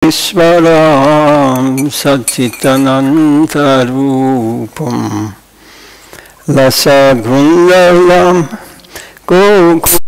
Ishvaram Satchitanantarupam Lasagundalam Goku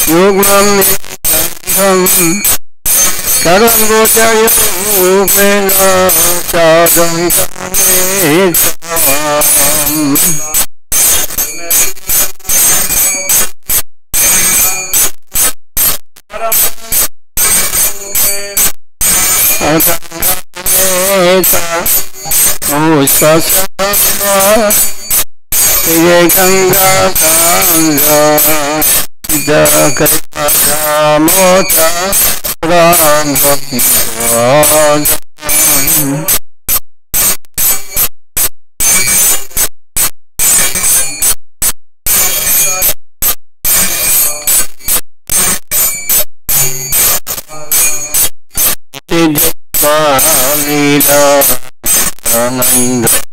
Yugam Karam Gochayo Upena Sadam Ganga Ganga Dakaya Mota Ram Bhakti Lila Ananda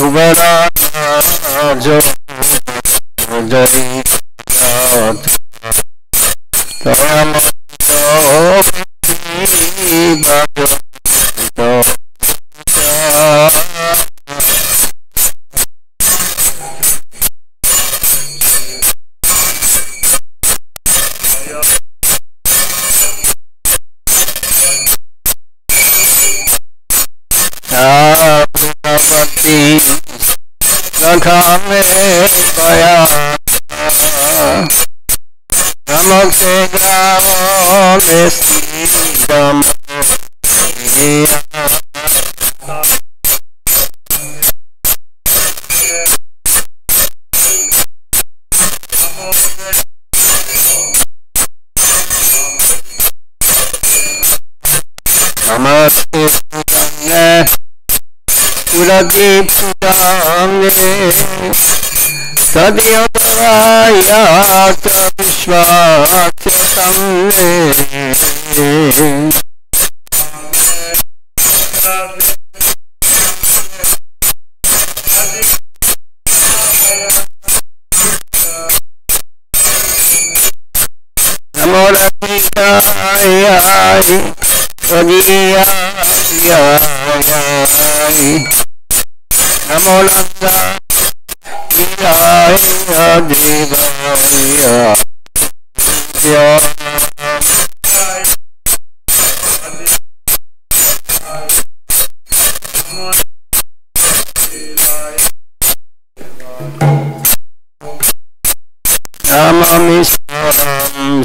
Subharajo Jai Tamato Bhajo Bhakti Rakhame Paya Namokse Gravo Mesti Dhamma Namaste Purane Purati Purane Sadyavaya Vishwatya Samne Namo Radhikaya Gaudiya Namo Radha Gaudiya Devaya Namami Saram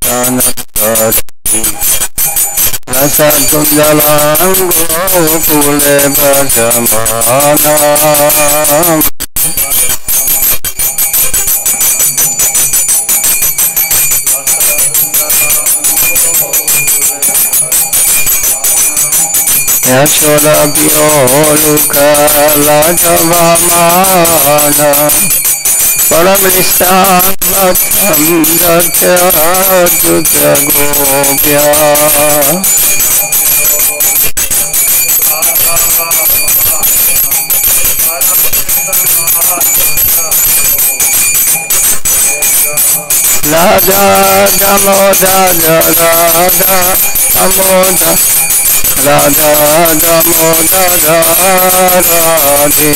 Sadhanasati Rasa Kundalam Gokule Bhajamanam Yashoda Vyoluka Lajavamana Paramishtan Bhattam Datya Dutta Gopya Radha Damoda Radha Damoda Radha Damoda Radhe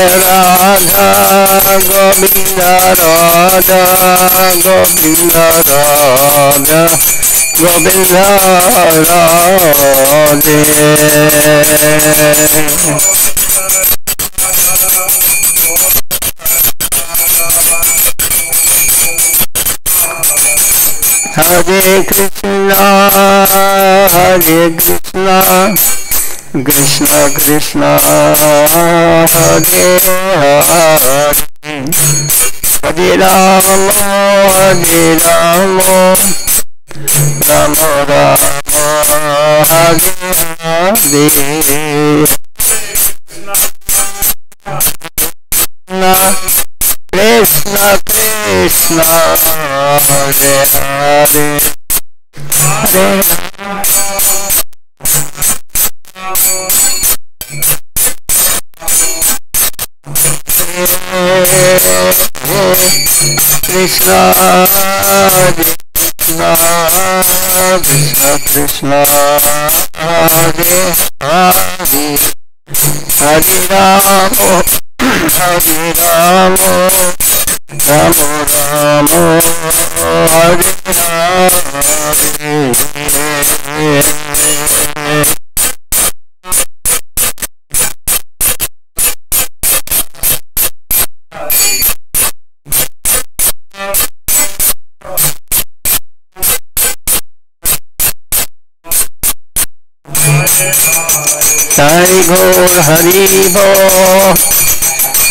Radha Govinda Radha Govinda Radha Govinda Radhe Hare Krishna Hare Krishna Krishna Krishna Hare Hare Hare Rama Hare Rama Rama Rama Hare Hare Krishna Krishna Hare Hare Hare Krishna Krishna Krishna Krishna Hare Hare Hare Rama Hare Rama Rama Rama Hare Hare Hari Bol, Hari Bol,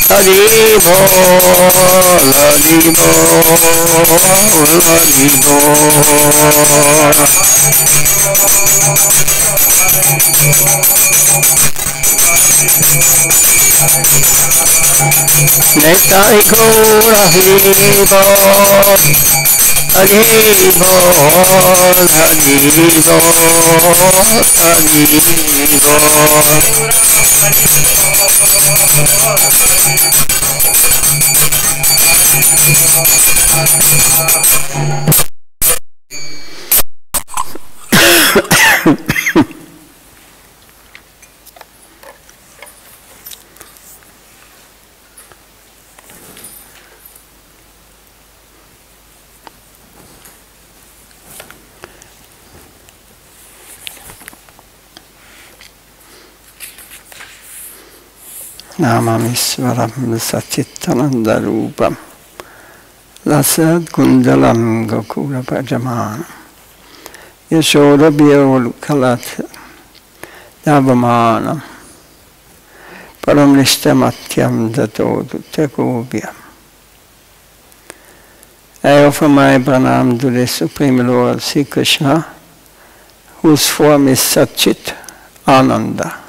Hari Bol, Hari Bol, Hari Bol. Nitai Gaura Hari Bol, Hari Bol, Hari Bol, Hari Namamisvaram Satchitanandarupam Lasad Kundalam Gokula Pajaman Yashoda Bhyolkalat Davamanam Paramnishtamatyam Datodu Tekobhyam. I offer my pranam to the Supreme Lord Sri Krishna, whose form is Satchit Ananda,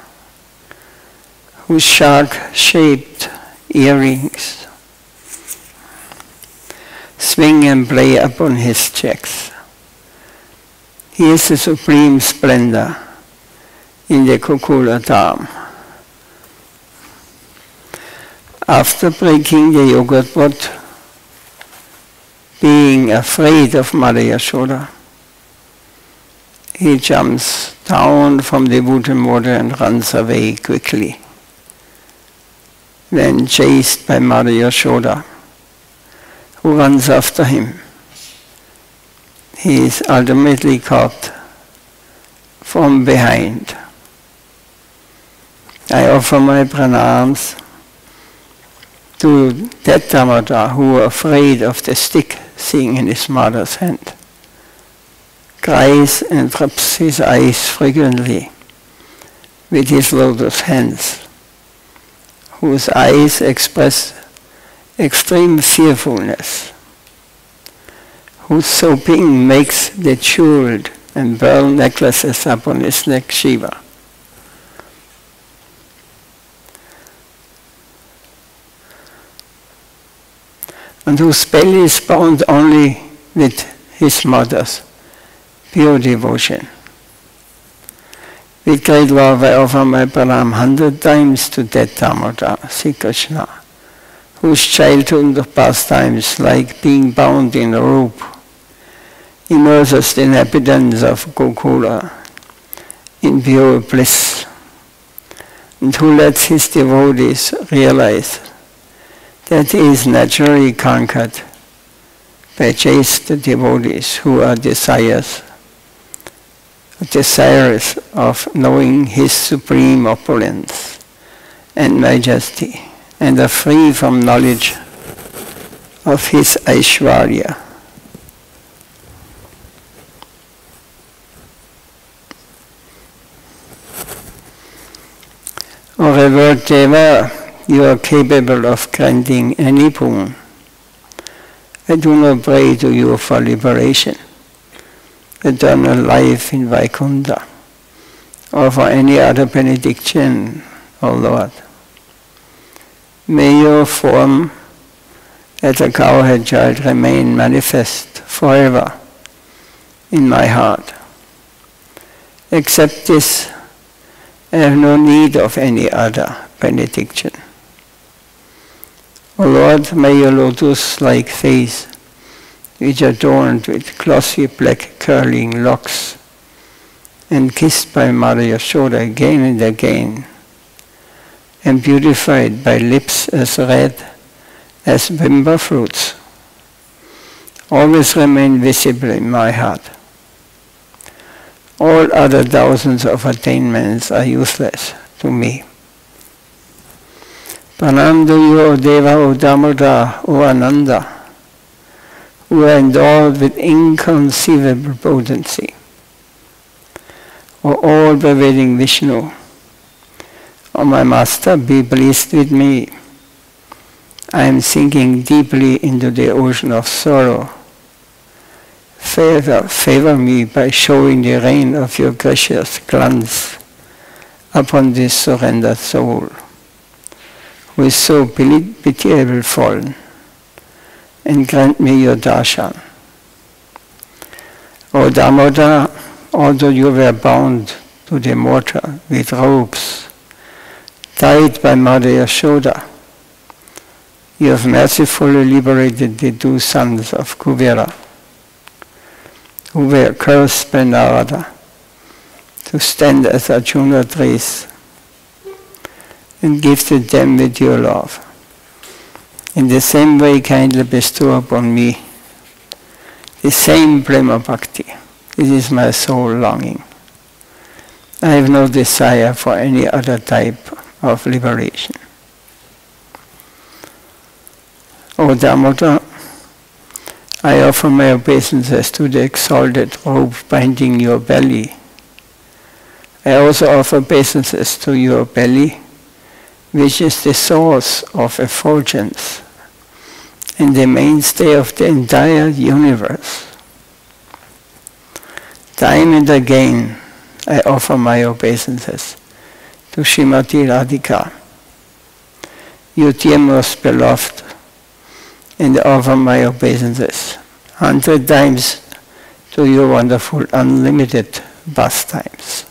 whose shark-shaped earrings swing and play upon his checks. He is the supreme splendor in the Gokula Dham. After breaking the yogurt pot, being afraid of Mother Yashoda, he jumps down from the wooden water and runs away quickly. Then chased by Mother Yashoda, who runs after him, he is ultimately caught from behind. I offer my pranams to that Dhammadha who were afraid of the stick seeing in his mother's hand, cries and rubs his eyes frequently with his lotus hands, whose eyes express extreme fearfulness, whose soaping makes the jeweled and pearl necklaces upon his neck shiver. And whose spell is bound only with his mother's pure devotion. With great love I offer my pranam 100 times to that Dhammadha, Sri Krishna, whose childhood pastimes, like being bound in a rope, immerses the inhabitants of Gokula in pure bliss, and who lets his devotees realize that he is naturally conquered by chaste devotees who are desirous of knowing his supreme opulence and majesty, and are free from knowledge of his Aishwarya. O revered Deva, you are capable of granting any boon. I do not pray to you for liberation, eternal life in Vaikuntha, or for any other benediction, O Lord. May your form as a cowherd child remain manifest forever in my heart. Except this, I have no need of any other benediction. O Lord, may your lotus-like face, which adorned with glossy black curling locks, and kissed by Mother Yashoda again and again, and beautified by lips as red as vimba fruits, always remain visible in my heart. All other thousands of attainments are useless to me. Pranam to you, O Deva, O Dhammadha, O Ananda, who are endowed with inconceivable potency. O all-pervading Vishnu, O my Master, be pleased with me. I am sinking deeply into the ocean of sorrow. Favor me by showing the rain of your gracious glance upon this surrendered soul. who is so pitiable fallen, and grant me your darshan. O Damodar, although you were bound to the mortar with ropes, tied by Mother Yashoda, you have mercifully liberated the 2 sons of Kuvera, who were cursed by Narada to stand as Arjuna trees, and gifted them with your love. In the same way, kindly bestow upon me the same Prema Bhakti. This is my soul longing. I have no desire for any other type of liberation. O Damodar, I offer my obeisances to the exalted rope binding your belly. I also offer obeisances to your belly, which is the source of effulgence and the mainstay of the entire universe. Time and again, I offer my obeisances to Srimati Radhika, your dear most beloved, and offer my obeisances 100 times to your wonderful unlimited pastimes.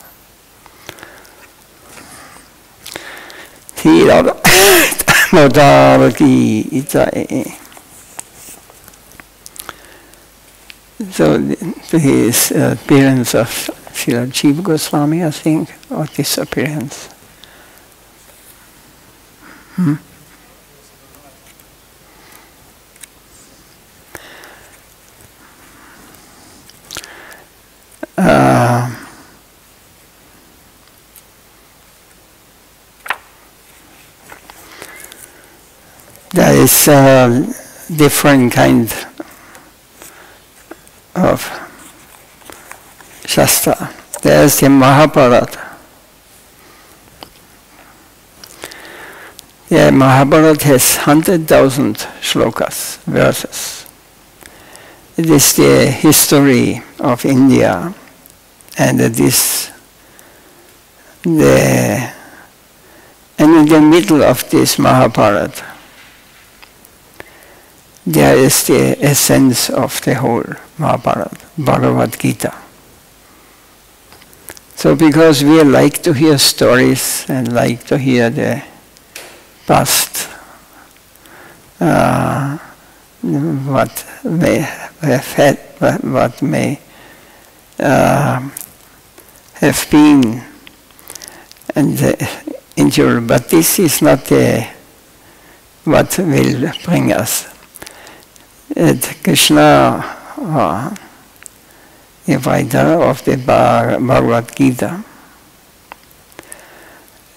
So his appearance of Srila Jiva Goswami, I think, or disappearance. There is different kind of Shastra. There is the Mahabharata. The Mahabharata has 100,000 shlokas, verses. It is the history of India, and it is and in the middle of this Mahabharata, there is the essence of the whole Mahabharata, Bhagavad Gita. So because we like to hear stories and like to hear the past, what may have had, what may have been, and endured, but this is not what will bring us. Krishna, the writer of the Bhagavad Gita,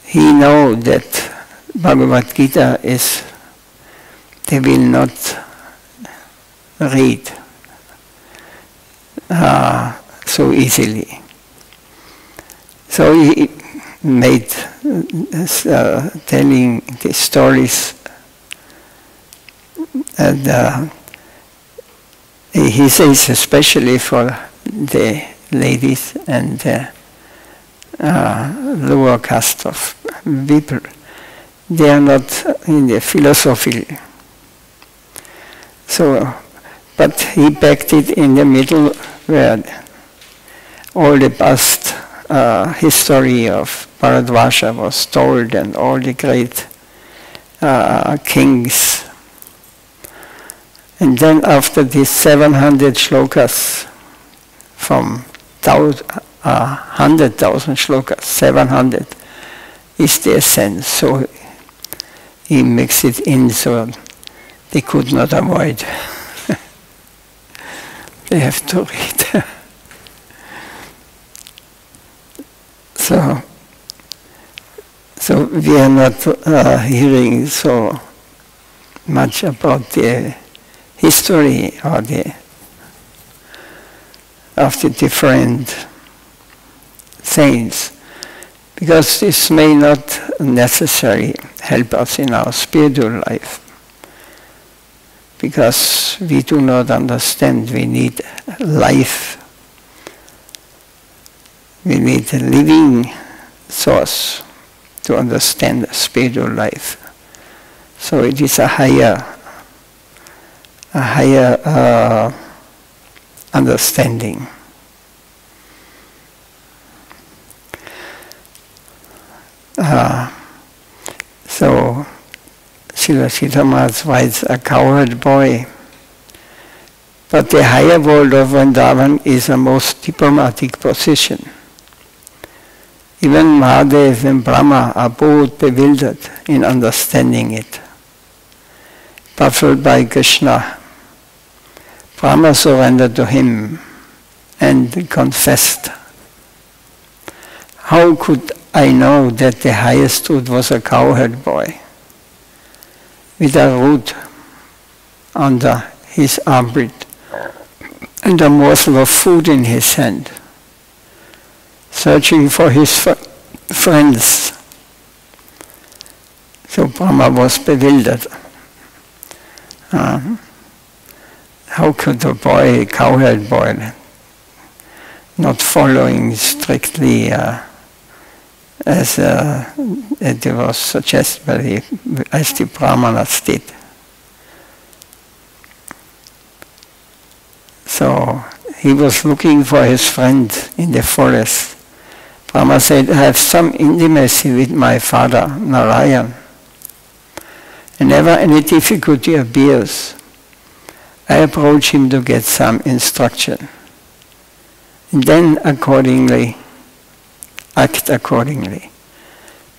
he knows that Bhagavad Gita is, they will not read so easily. So he made telling the stories, and he says especially for the ladies and the lower caste of people, they are not in the philosophy. So, but he packed it in the middle where all the past history of Bharadvaja was told, and all the great kings. And then after these 700 shlokas, from 100,000 shlokas, 700 is the essence. So he mixed it in so they could not avoid. They have to read. So we are not hearing so much about the history or of the different saints, because this may not necessarily help us in our spiritual life, because we do not understand. We need life. We need a living source to understand the spiritual life. So it is a higher understanding. So Srila Maharaj writes, a cowherd boy. But the higher world of Vrindavan is a most diplomatic position. Even Mahadev and Brahma are both bewildered in understanding it. Baffled by Krishna, Brahma surrendered to him and confessed. How could I know that the highest truth was a cowherd boy with a root under his armpit and a morsel of food in his hand, searching for his friends? So Brahma was bewildered. How could a boy, a cowherd boy, not following strictly as it was suggested as the Brahmanas did? So he was looking for his friend in the forest. Brahma said, I have some intimacy with my father, Narayan. Whenever any difficulty appears, I approach him to get some instruction. And then accordingly, act accordingly.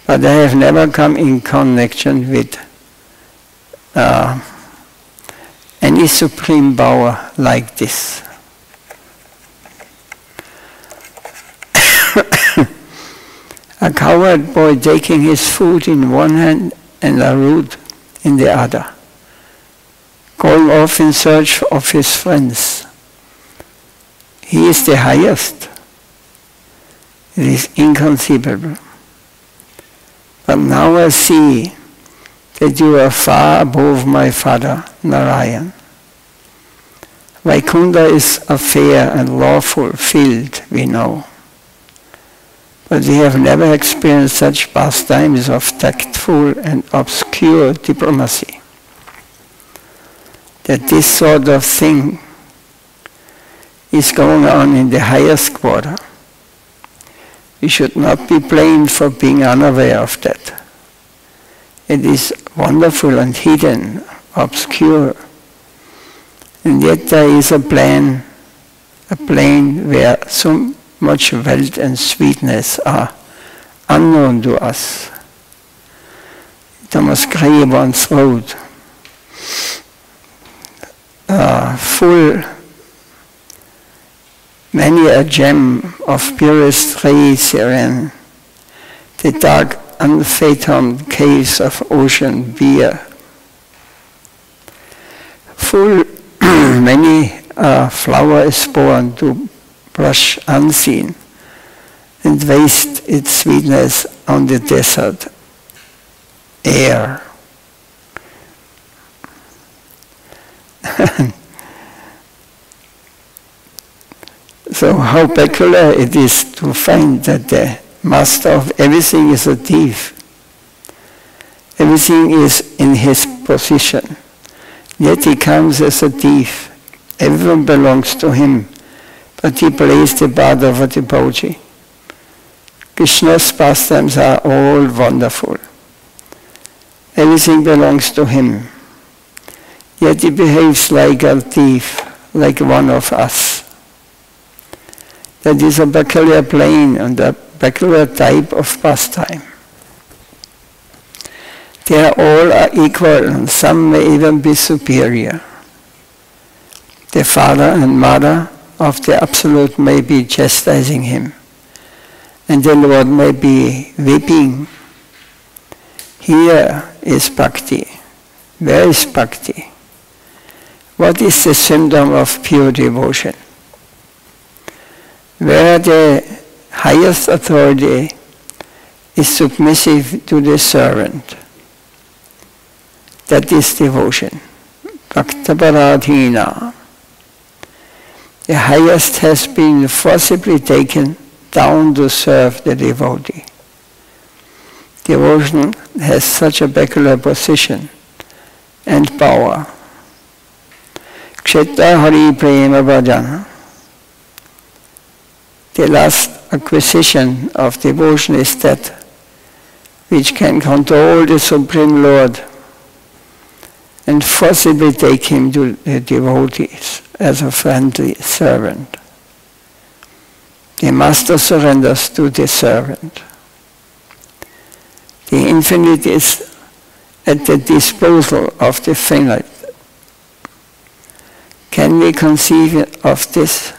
But I have never come in connection with any supreme power like this. A cowherd boy taking his food in one hand and a root in the other, going off in search of his friends. He is the highest. It is inconceivable. But now I see that you are far above my father, Narayan. Vaikuntha is a fair and lawful field, we know. But we have never experienced such pastimes of tactful and obscure diplomacy. That this sort of thing is going on in the highest quarter. We should not be blamed for being unaware of that. It is wonderful and hidden, obscure. And yet there is a plane where so much wealth and sweetness are unknown to us. Thomas Gray once wrote, full many a gem of purest ray serene, the dark unfathomed caves of ocean bear. Full many a flower is born to brush unseen and waste its sweetness on the desert air. So how peculiar it is to find that the master of everything is a thief. Everything is in his possession. Yet he comes as a thief. Everyone belongs to him, but he plays the part of a devotee. Krishna's pastimes are all wonderful. Everything belongs to him. Yet he behaves like a thief, like one of us. That is a peculiar plane and a peculiar type of pastime. They all are equal and some may even be superior. The father and mother of the Absolute may be chastising him, and the Lord may be weeping. Here is Bhakti. Where is Bhakti? What is the symptom of pure devotion? Where the highest authority is submissive to the servant. That is devotion. Bhaktaparadhina. The highest has been forcibly taken down to serve the devotee. Devotion has such a peculiar position and power. Kshetra Hari Prema Bhajan. The last acquisition of devotion is that which can control the Supreme Lord and forcibly take him to the devotees as a friendly servant. The master surrenders to the servant. The infinite is at the disposal of the finite. Can we conceive of this?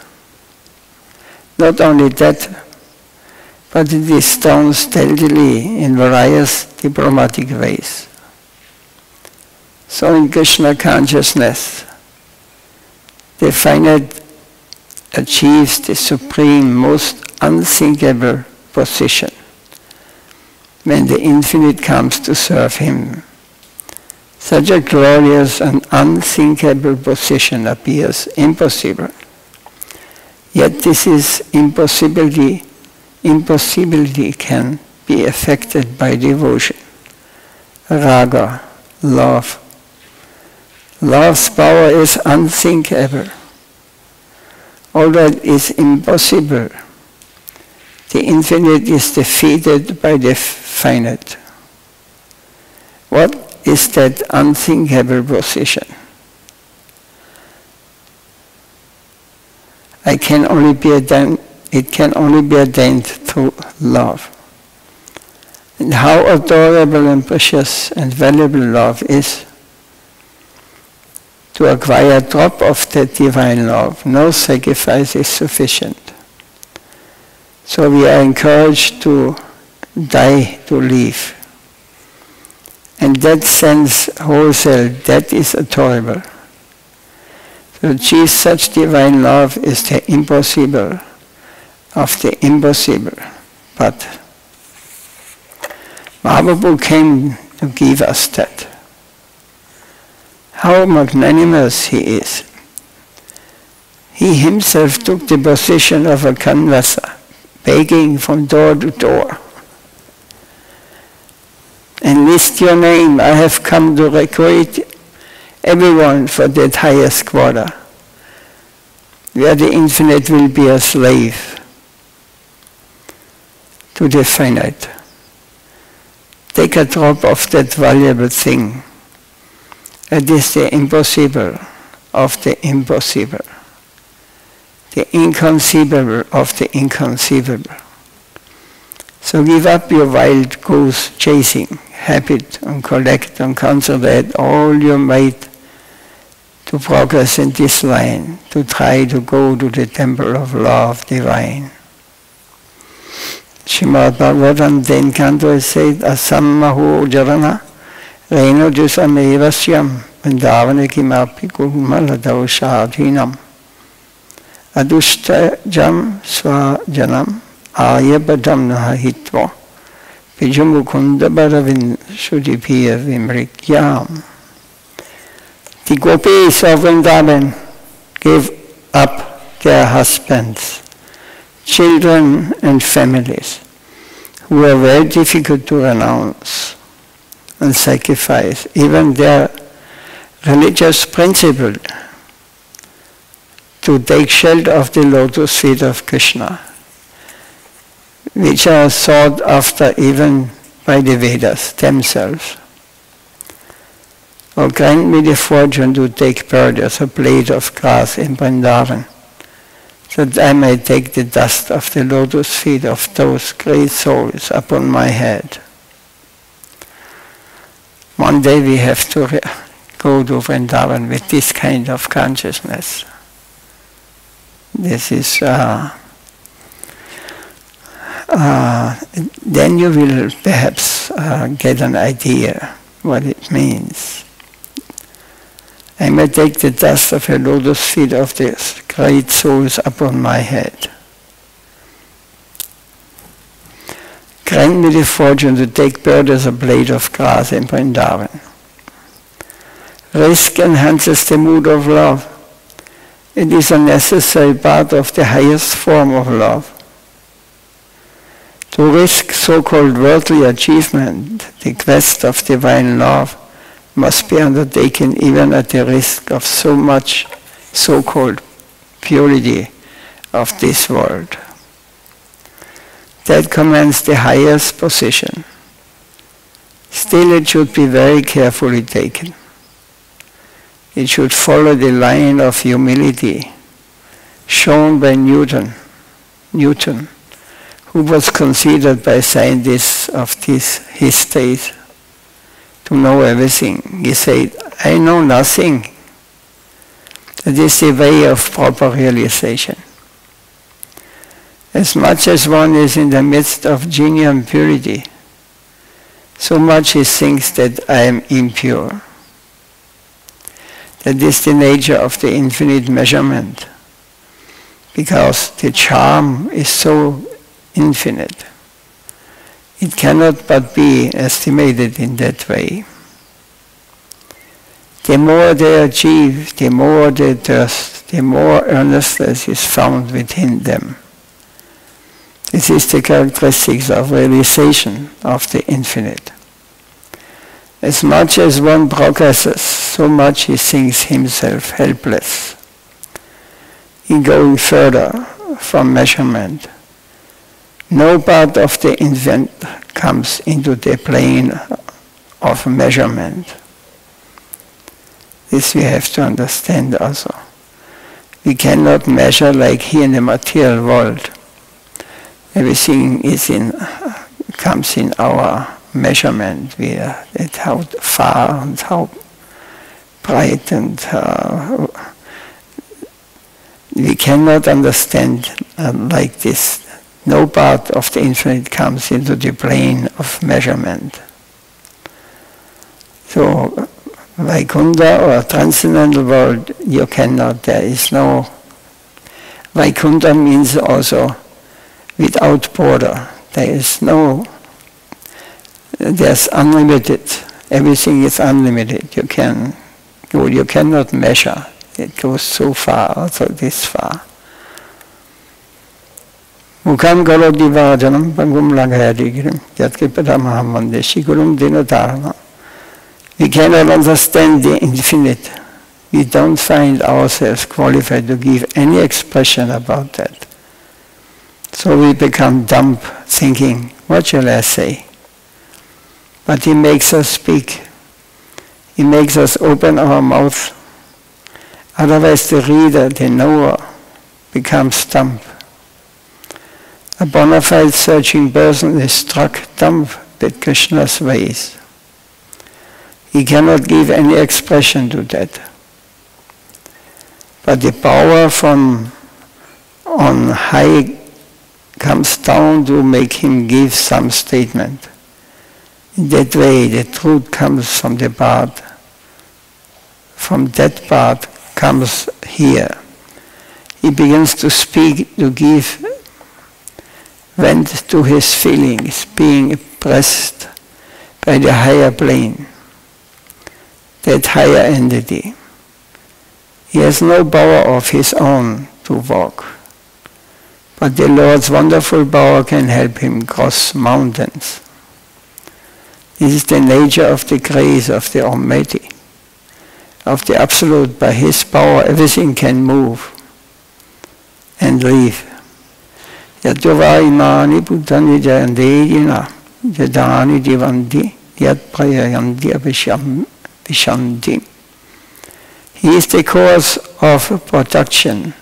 Not only that, but it is done stealthily in various diplomatic ways. So in Krishna consciousness, the finite achieves the supreme, most unthinkable position when the infinite comes to serve him. Such a glorious and unthinkable position appears impossible. Yet this is impossibility can be affected by devotion. Raga, love. Love's power is unthinkable. All that is impossible. The infinite is defeated by the finite. What is that unthinkable position? It can only be attained through love. And how adorable and precious and valuable love is. To acquire a drop of that divine love, no sacrifice is sufficient. So we are encouraged to die to live. And that sense wholesale, that is adorable. To achieve such divine love is the impossible of the impossible. But Mahaprabhu came to give us that. How magnanimous he is. He himself took the position of a canvasser, begging from door to door. Enlist your name, I have come to recruit everyone for that highest quarter, where the infinite will be a slave to the finite. Take a drop of that valuable thing. It is the impossible of the impossible, the inconceivable of the inconceivable. So give up your wild goose chasing habit and collect and concentrate all your might to progress in this line, to try to go to the temple of love divine. Srimad Bhagavatam 10 canto said, Asam maho jarana Reino Dusamevasyam Vindavana Kimapi Kumaladau Shadhinam Adushta Jam Swajanam Ayabadam Nahitva Pijamukunda Baravin Sudipir Vimrikyam. The gopis of Vrindavan gave up their husbands, children and families who were very difficult to renounce and sacrifice, even their religious principle, to take shelter of the lotus feet of Krishna, which are sought after even by the Vedas themselves. Oh, grant me the fortune to take birth as a blade of grass in Vrindavan, so that I may take the dust of the lotus feet of those great souls upon my head. One day we have to go to Vrindavan with this kind of consciousness. This is, then you will perhaps get an idea what it means. I may take the dust of the lotus feet of the great souls upon my head. Grant me the fortune to take birth as a blade of grass in Vrindavan. Risk enhances the mood of love. It is a necessary part of the highest form of love. To risk so-called worldly achievement, the quest of divine love, must be undertaken even at the risk of so much so-called purity of this world. That commands the highest position. Still, it should be very carefully taken. It should follow the line of humility shown by Newton, who was considered by scientists of his state to know everything. He said, I know nothing. That is the way of proper realization. As much as one is in the midst of genuine purity, so much he thinks that I am impure. That is the nature of the infinite measurement, because the charm is so infinite. It cannot but be estimated in that way. The more they achieve, the more they thirst, the more earnestness is found within them. This is the characteristics of realization of the infinite. As much as one progresses, so much he thinks himself helpless. In going further from measurement, no part of the infinite comes into the plane of measurement. This we have to understand also. We cannot measure like here in the material world. Everything comes in our measurement. How far and how bright and we cannot understand like this. No part of the infinite comes into the plane of measurement. So, Vaikuntha or transcendental world, you cannot, there is no. Vaikuntha means also without border. There's unlimited. Everything is unlimited. You cannot measure. It goes so far, also this far. Mukham karoti vajanam pangum langhayadigirim yatkripadamaham vande shikurum dinatarana. We cannot understand the infinite. We don't find ourselves qualified to give any expression about that. So we become dumb, thinking, what shall I say? But he makes us speak. He makes us open our mouth. Otherwise the reader, the knower, becomes dumb. A bona fide searching person is struck dumb with Krishna's ways. He cannot give any expression to that. But the power from on high comes down to make him give some statement. In that way, the truth comes from the part. From that part comes here. He begins to speak, to give vent to his feelings, being pressed by the higher plane, that higher entity. He has no power of his own to walk, but the Lord's wonderful power can help him cross mountains. This is the nature of the grace of the Almighty, of the Absolute. By His power everything can move and live. Yatyava imani buddhani jayandeyina yadani divanti yat prayayanti vishanti. He is the cause of production,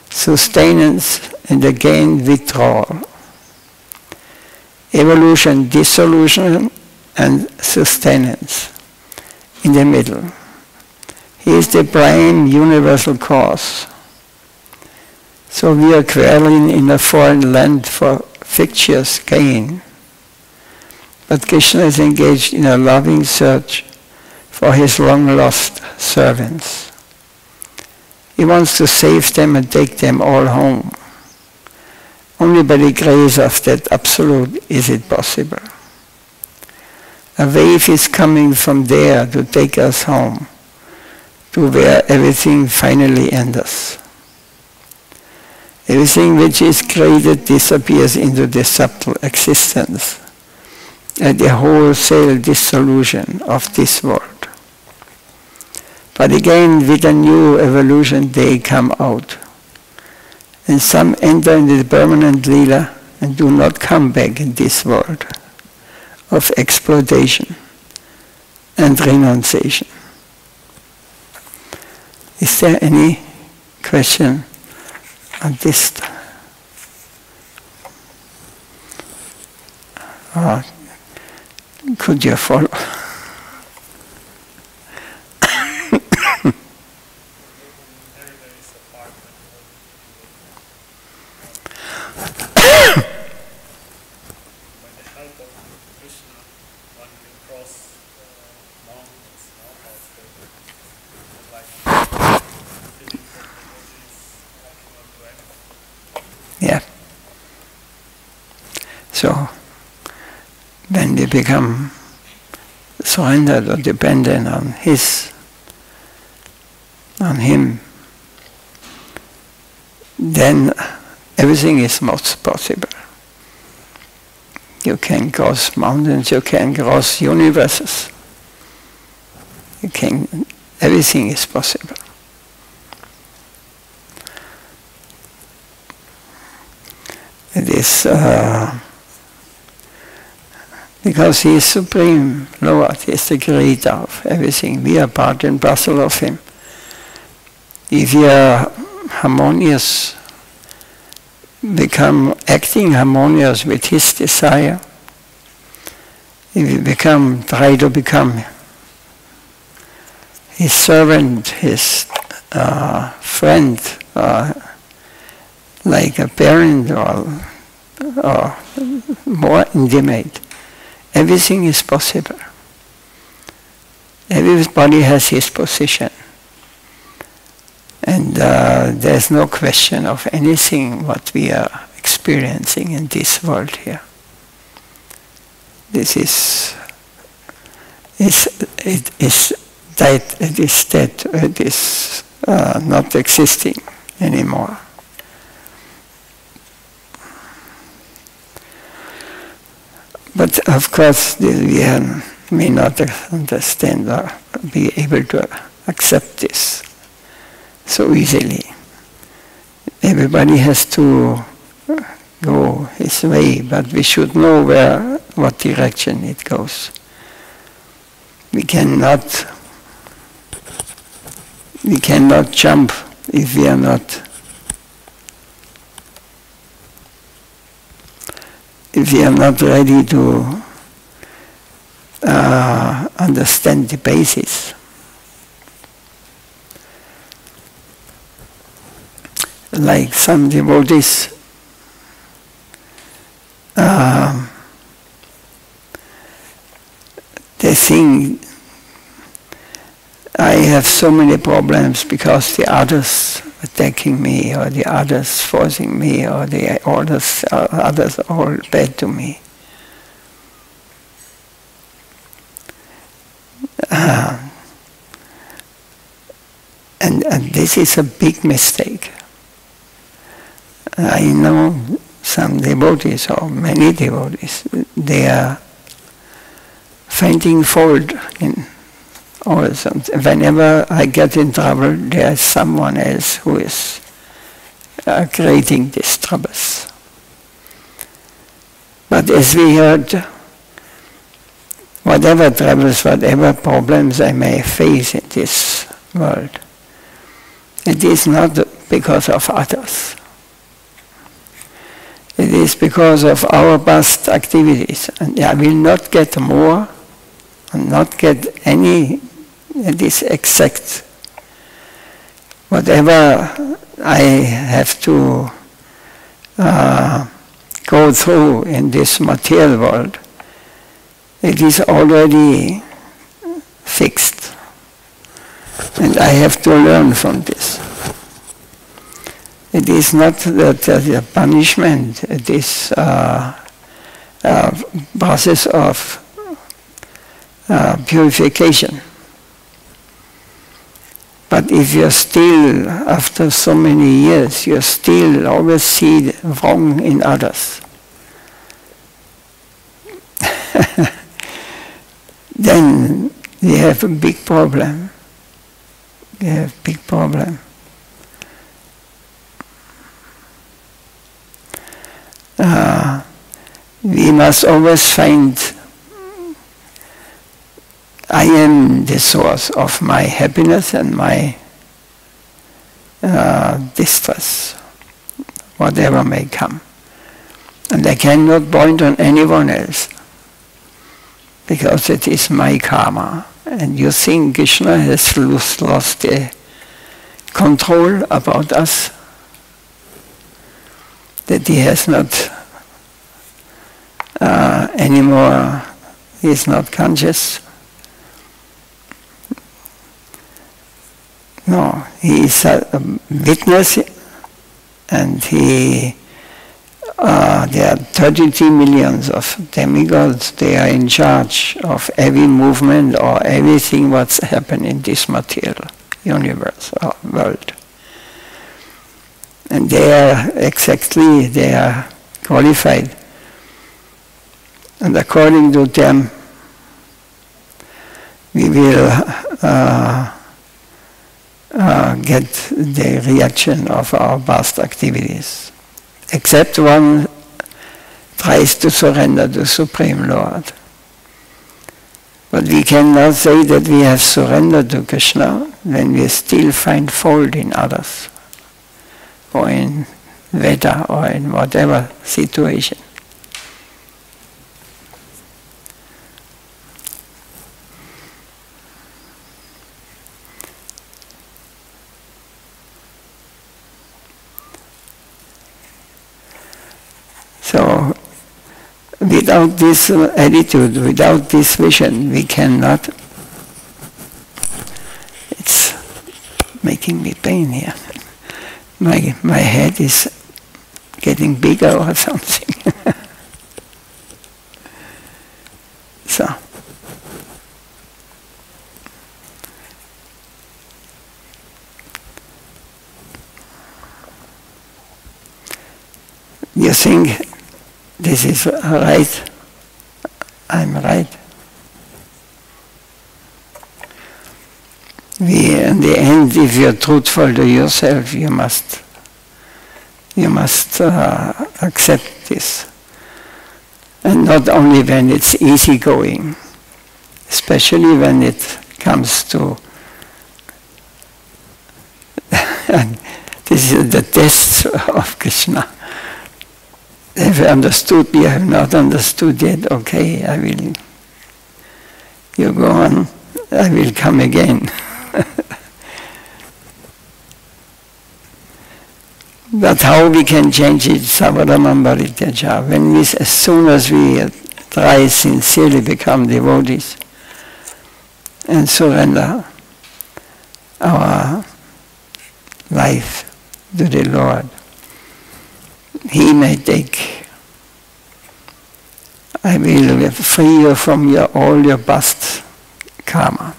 sustenance, and again withdrawal. Evolution, dissolution, and sustenance in the middle. He is the prime universal cause. So we are quarreling in a foreign land for fictitious gain. But Krishna is engaged in a loving search for his long-lost servants. He wants to save them and take them all home. Only by the grace of that Absolute is it possible. A wave is coming from there to take us home, to where everything finally ends. Everything which is created disappears into the subtle existence and the wholesale dissolution of this world. But again, with a new evolution, they come out. And some enter into the permanent lila and do not come back in this world of exploitation and renunciation. Is there any question on this? Could you follow? Yeah. So, when they become surrendered or dependent on him, then everything is most possible. You can cross mountains, you can cross universes. Everything is possible. It is because He is Supreme Lord, He is the creator of everything. We are part and parcel of Him. If we are harmonious, become acting harmonious with His desire, if we try to become His servant, His friend, like a parent or more intimate, everything is possible. Everybody has his position. And there's no question of anything what we are experiencing in this world here. This is dead, it is not existing anymore. But of course, we may not understand or be able to accept this so easily. Everybody has to go his way, but we should know what direction it goes. We cannot jump if we are not. If we are not ready to understand the basis. Like some devotees, they think, I have so many problems because the others attacking me, or the others forcing me, or the others are all bad to me. And this is a big mistake. I know some devotees, or many devotees, they are finding fault in all something. Whenever I get in trouble, there is someone else who is creating these troubles. But as we heard, whatever troubles, whatever problems I may face in this world, it is not because of others. It is because of our past activities. And I will not get more, and not get any. It is exact. Whatever I have to go through in this material world, it is already fixed. And I have to learn from this. It is not that a punishment, it is a process of purification. But if you're still, after so many years, you still always see wrong in others, then we have a big problem. We have big problem. We must always find, I am the source of my happiness and my distress, whatever may come. And I cannot point on anyone else, because it is my karma. And you think Krishna has lost the control about us? That he has not anymore, he is not conscious? No, he is a witness, and there are 33 millions of demigods. They are in charge of every movement or everything what's happened in this material universe or world. And they are qualified. And according to them, we will get the reaction of our past activities. Except one tries to surrender to Supreme Lord. But we cannot say that we have surrendered to Krishna when we still find fault in others, or in weather, or in whatever situation. So, without this attitude, without this vision, we cannot. It's making me pain here. My head is getting bigger or something. So. You think this is right? I'm right. In the end, if you're truthful to yourself, you must accept this. And not only when it's easygoing, especially when it comes to and this is the test of Krishna. Have you understood? You have not understood yet. Okay, I will. You go on. I will come again. But how we can change it? Savadamam Bharityaja. When as soon as we try sincerely become devotees and surrender our life to the Lord, He may take. I will free you from all your past karma.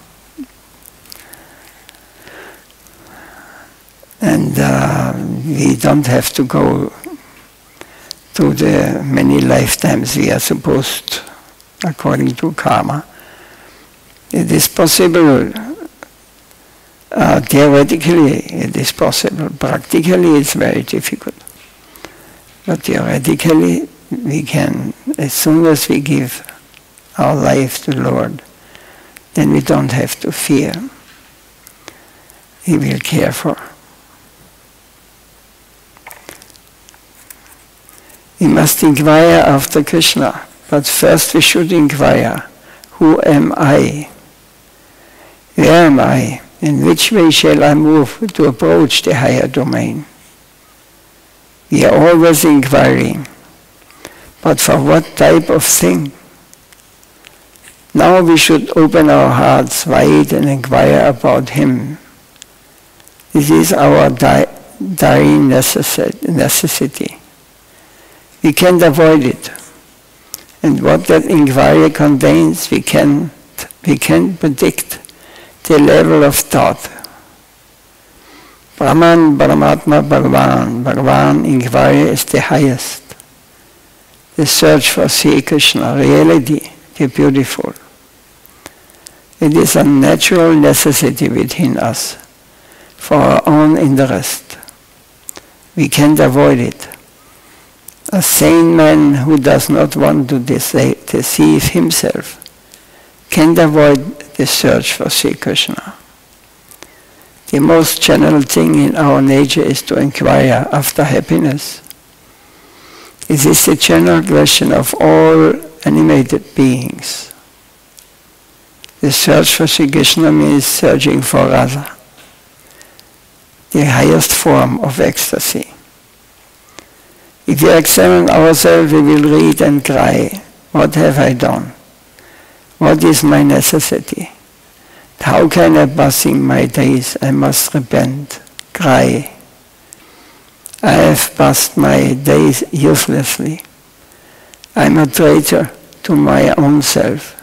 And we don't have to go to the many lifetimes we are supposed, according to karma. It is possible. Theoretically, it is possible. Practically, it's very difficult. But theoretically, we can, as soon as we give our life to the Lord, then we don't have to fear. He will care for. We must inquire after Krishna, but first we should inquire, who am I? Where am I? In which way shall I move to approach the higher domain? We are always inquiring, but for what type of thing? Now we should open our hearts wide and inquire about Him. This is our dying necessity. We can't avoid it. And what that inquiry contains, we can predict the level of thought. Brahman, Brahmatma, Bhagavan. Bhagavan inquiry is the highest. The search for Sri Krishna, reality, the beautiful. It is a natural necessity within us for our own interest. We can't avoid it. A sane man who does not want to deceive himself can't avoid the search for Sri Krishna. The most general thing in our nature is to inquire after happiness. It is the general question of all animated beings. The search for Sri Krishna means searching for Radha, the highest form of ecstasy. If we examine ourselves, we will read and cry, what have I done? What is my necessity? How can I passing my days? I must repent, cry. I have passed my days uselessly. I am a traitor to my own self.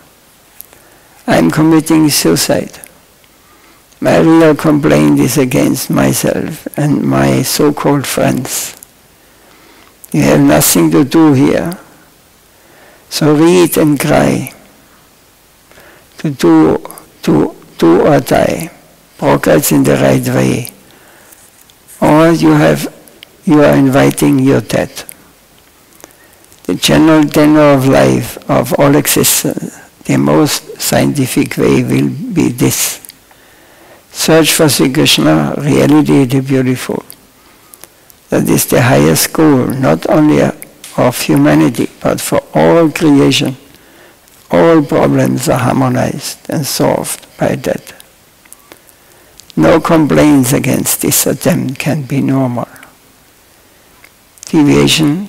I am committing suicide. My real complaint is against myself and my so-called friends. You have nothing to do here. So read and cry. To do or die. Progress in the right way. Or you are inviting your death. The general tenor of life, of all existence, the most scientific way will be this. Search for Sri Krishna, reality the beautiful. That is the highest goal, not only of humanity, but for all creation. All problems are harmonized and solved by that. No complaints against this attempt can be normal. Deviation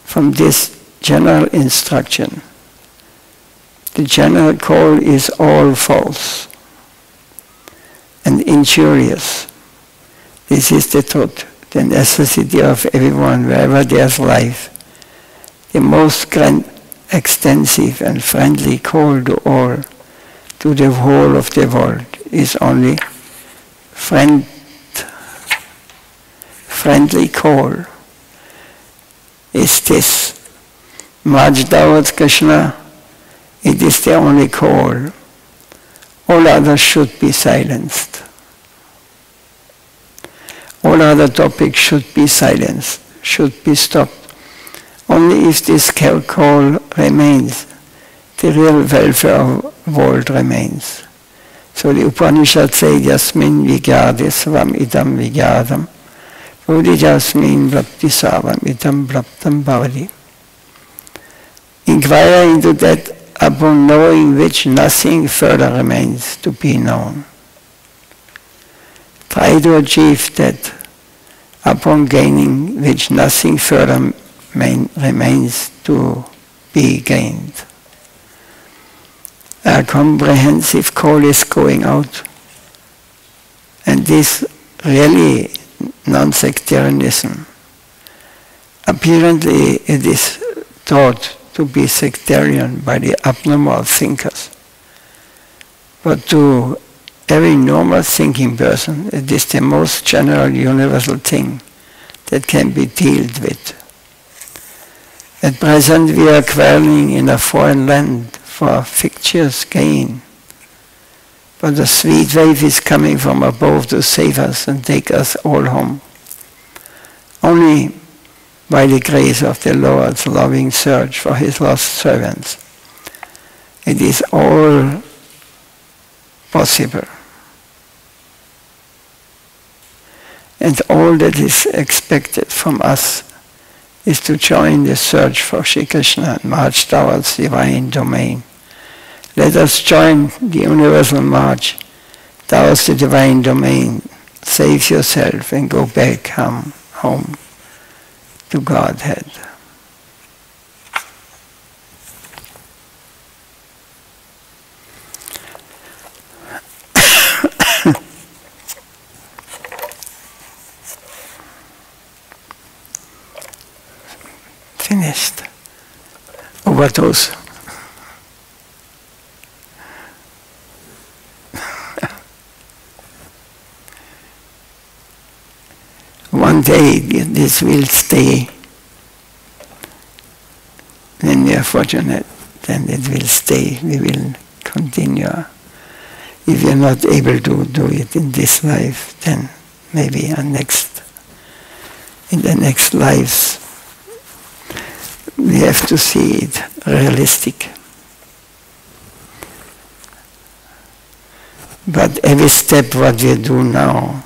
from this general instruction. The general call is all false and injurious. This is the truth, the necessity of everyone wherever there's life. The most grand, extensive and friendly call to all, to the whole of the world, is only friendly call. Is this march towards Krishna? It is the only call. All others should be silenced. All other topics should be silenced, should be stopped. Only if this call remains, the real welfare of the world remains. So the Upanishad says, Yasmin vigyade svam idam vigyadam, Bodhijasmin Bhakti savam idam bhaktam bhavati. Inquire into that upon knowing which nothing further remains to be known. Try to achieve that upon gaining which nothing further remains to be gained. A comprehensive call is going out, and this really non-sectarianism. Apparently it is taught to be sectarian by the abnormal thinkers, but to every normal thinking person it is the most general universal thing that can be dealt with. At present we are quarreling in a foreign land for fictitious gain, but a sweet wave is coming from above to save us and take us all home. Only by the grace of the Lord's loving search for His lost servants, it is all possible. And all that is expected from us is to join the search for Sri Krishna and march towards divine domain. Let us join the universal march towards the divine domain. Save yourself and go back home to Godhead. Finished. Overdose. One day this will stay. When we are fortunate, then it will stay. We will continue. if you're not able to do it in this life, then maybe in the next lives we have to see it realistic. But every step what we do now,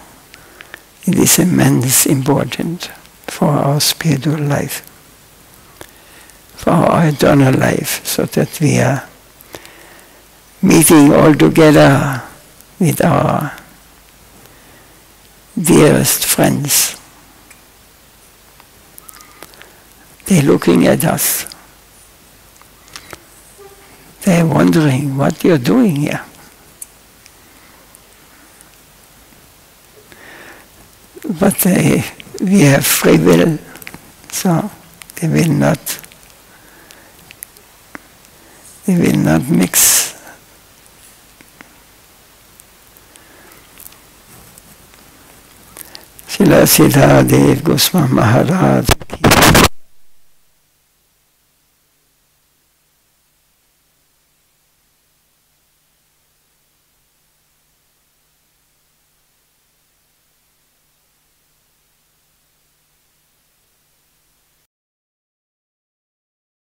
it is immensely important for our spiritual life, for our eternal life, so that we are meeting all together with our dearest friends. They're looking at us. They're wondering what you're doing here. But we have free will, so they will not mix. Srila Siddhadev Goswami Maharaj